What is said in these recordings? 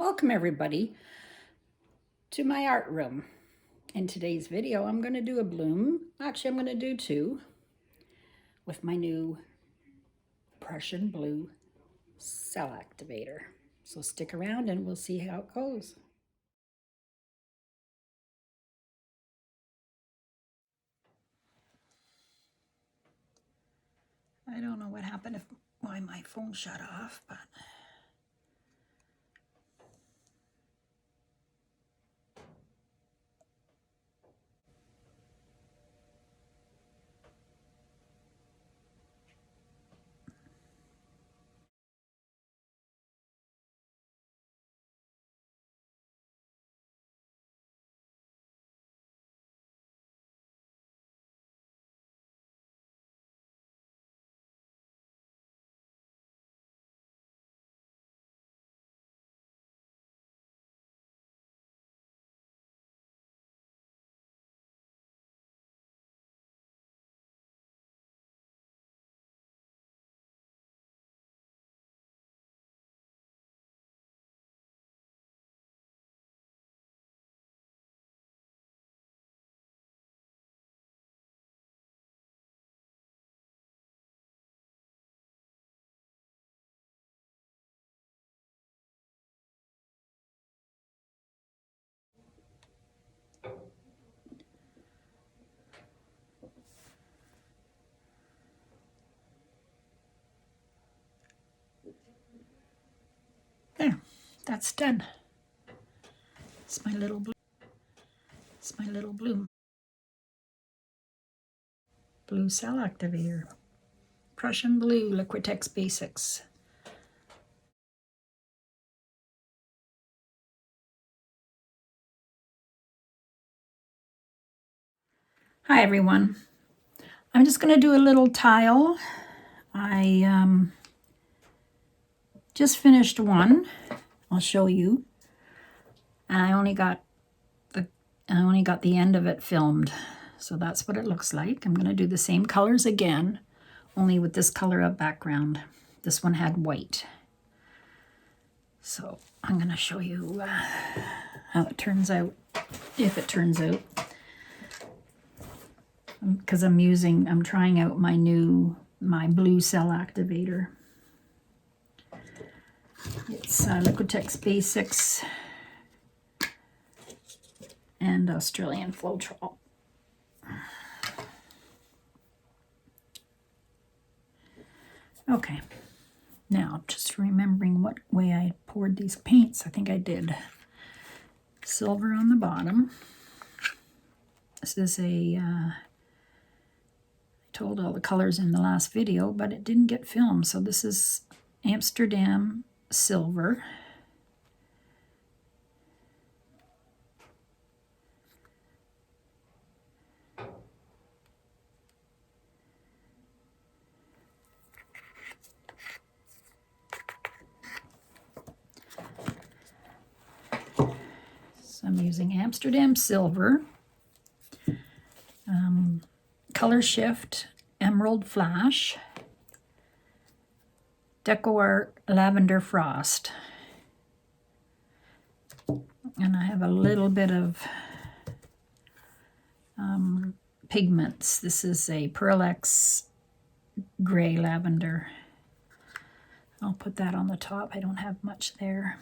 Welcome everybody to my art room. In today's video I'm going to do a bloom. Actually I'm going to do two with my new Prussian blue Cell Activator. So stick around and we'll see how it goes. I don't know what happened, why my phone shut off, but there, that's done. It's my little bloom. It's my little bloom. Blue Cell Activator. Prussian Blue Liquitex Basics. Hi everyone. I'm just going to do a little tile. I just finished one. I'll show you. And I only got the end of it filmed. So that's what it looks like. I'm going to do the same colors again, only with this color of background. This one had white. So I'm going to show you how it turns out, if it turns out. Because I'm trying out my blue Cell Activator. It's Liquitex Basics and Australian Floetrol. Okay, now just remembering what way I poured these paints. I think I did silver on the bottom. This is I told all the colors in the last video, but it didn't get filmed. So this is Amsterdam silver. So I'm using Amsterdam silver, Color Shift Emerald Flash, Deco Art Lavender Frost, and I have a little bit of pigments. This is a Acrylic gray lavender. I'll put that on the top. I don't have much there.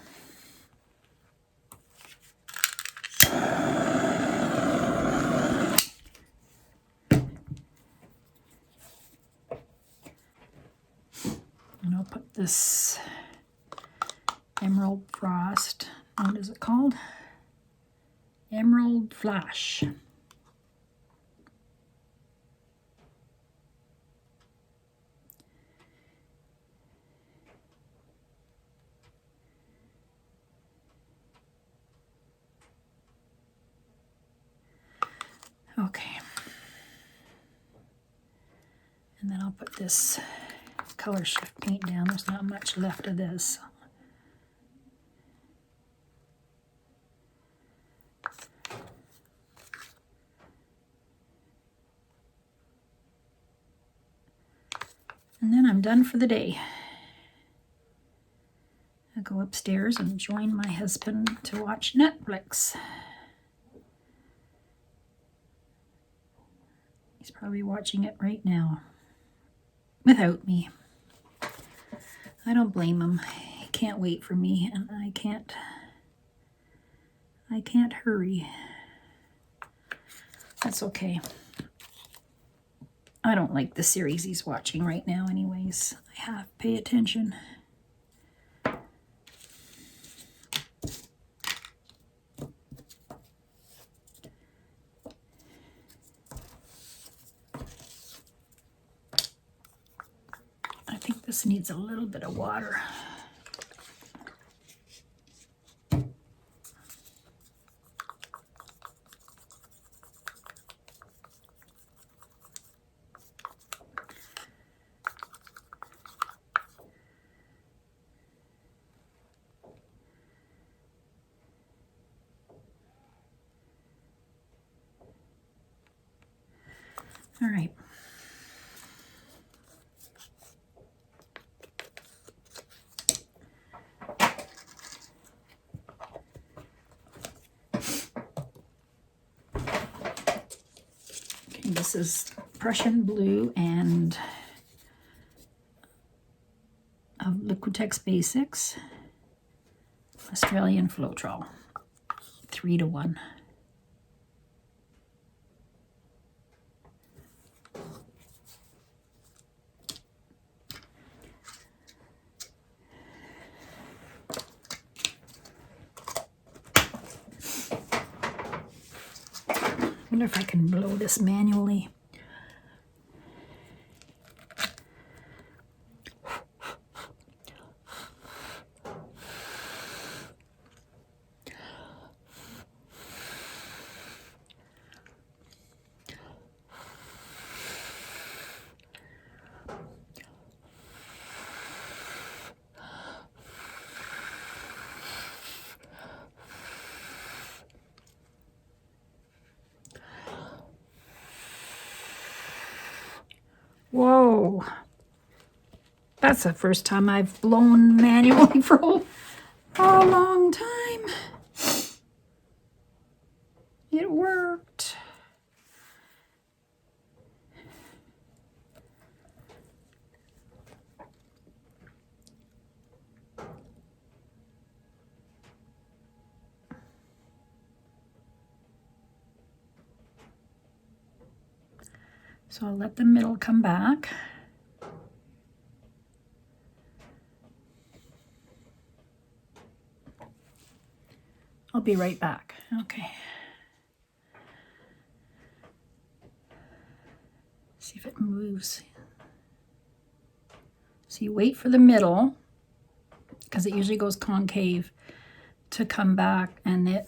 And I'll put this Emerald Frost, what is it called? Emerald Flash. Okay. And then I'll put this Color Shift paint down. There's not much left of this. And then I'm done for the day. go upstairs and join my husband to watch Netflix. He's probably watching it right now without me. I don't blame him. He can't wait for me, and I can't hurry. That's okay. I don't like the series he's watching right now anyways. I have to pay attention. I think this needs a little bit of water. All right. Okay, this is Prussian blue and of Liquitex Basics, Australian Floetrol, 3:1. I wonder if I can blow this manually. Whoa, that's the first time I've blown manually for a long time. It worked. So I'll let the middle come back. I'll be right back. Okay. See if it moves. So you wait for the middle, because it usually goes concave, to come back, and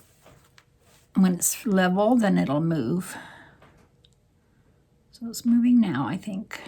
when it's level, then it'll move. So it's moving now, I think.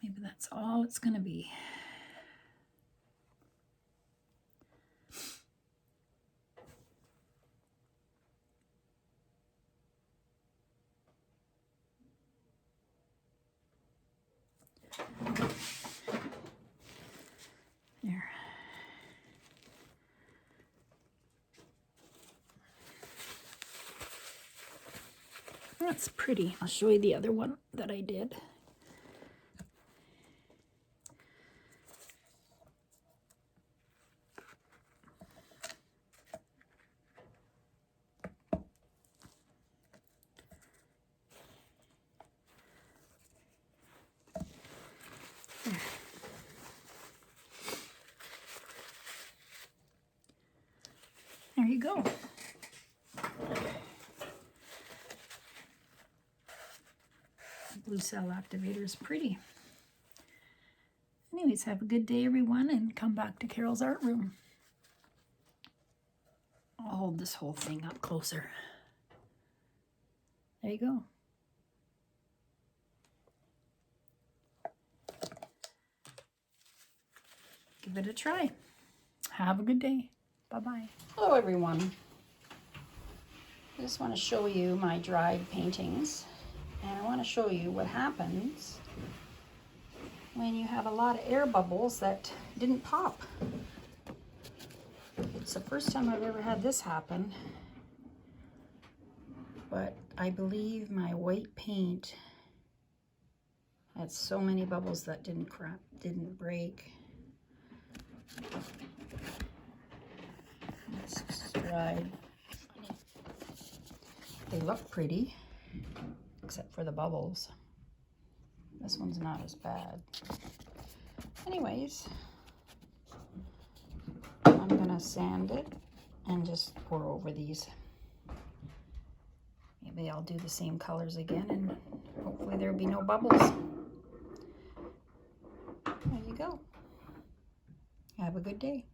Maybe that's all it's going to be. There. That's pretty. I'll show you the other one that I did. There you go. Blue Cell Activator is pretty. Anyways, have a good day, everyone, and come back to Carol's art room. I'll hold this whole thing up closer. There you go. Give it a try. Have a good day. Bye-bye. Hello, everyone. I just want to show you my dried paintings. And I want to show you what happens when you have a lot of air bubbles that didn't pop. It's the first time I've ever had this happen. But I believe my white paint had so many bubbles that didn't break. It's just dried. Funny. They look pretty, except for the bubbles. This one's not as bad. Anyways, I'm gonna sand it and just pour over these. Maybe I'll do the same colors again and hopefully there'll be no bubbles. There you go. Have a good day.